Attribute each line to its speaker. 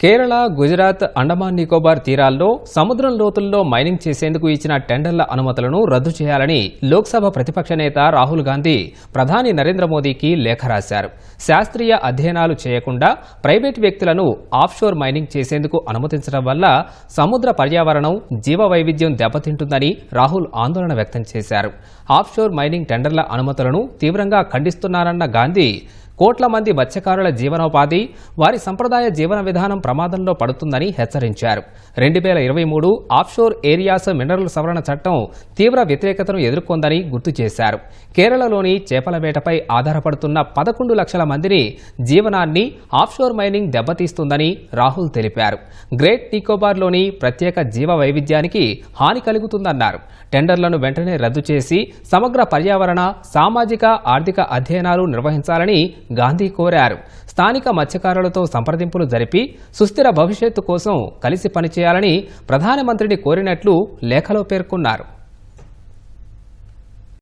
Speaker 1: కేరళ, గుజరాత్, అండమాన్ నికోబార్ తీరాల్లో సముద్రం లోతుల్లో మైనింగ్ చేసేందుకు ఇచ్చిన టెండర్ల అనుమతులను రద్దు చేయాలని లోక్సభ ప్రతిపక్ష నేత రాహుల్ గాంధీ ప్రధాని నరేంద్ర మోదీకి లేఖ రాశారు. శాస్త్రీయ అధ్యయనాలు చేయకుండా ప్రైవేటు వ్యక్తులను ఆఫ్షోర్ మైనింగ్ చేసేందుకు అనుమతించడం వల్ల సముద్ర పర్యావరణం, జీవ వైవిధ్యం దెబ్బతింటుందని రాహుల్ ఆందోళన వ్యక్తం చేశారు. ఆఫ్షోర్ మైనింగ్ టెండర్ల అనుమతులను తీవ్రంగా ఖండిస్తున్నారన్న గాంధీ కోట్ల మంది మత్స్యకారుల జీవనోపాధి, వారి సంప్రదాయ జీవన విధానం ప్రమాదంలో పడుతుందని హెచ్చరించారు. 2023 ఆఫ్షోర్ ఏరియాస్ మినరల్ సవరణ చట్టం తీవ్ర వ్యతిరేకతను ఎదుర్కొందని గుర్తు చేశారు. కేరళలోని చేపల వేటపై ఆధారపడుతున్న 11 లక్షల మందిని జీవనాన్ని ఆఫ్షోర్ మైనింగ్ దెబ్బతీస్తుందని రాహుల్ తెలిపారు. గ్రేట్ నికోబార్లోని ప్రత్యేక జీవ వైవిధ్యానికి హాని కలుగుతుందన్నారు. టెండర్లను వెంటనే రద్దు చేసి సమగ్ర పర్యావరణ, సామాజిక, ఆర్థిక అధ్యయనాలు నిర్వహించాలని గాంధీ కోరారు. స్థానిక మత్స్యకారులతో సంప్రదింపులు జరిపి సుస్థిర భవిష్యత్తు కోసం కలిసి పనిచేయాలని ప్రధానమంత్రిని కోరినట్లు లేఖలో పేర్కొన్నారు.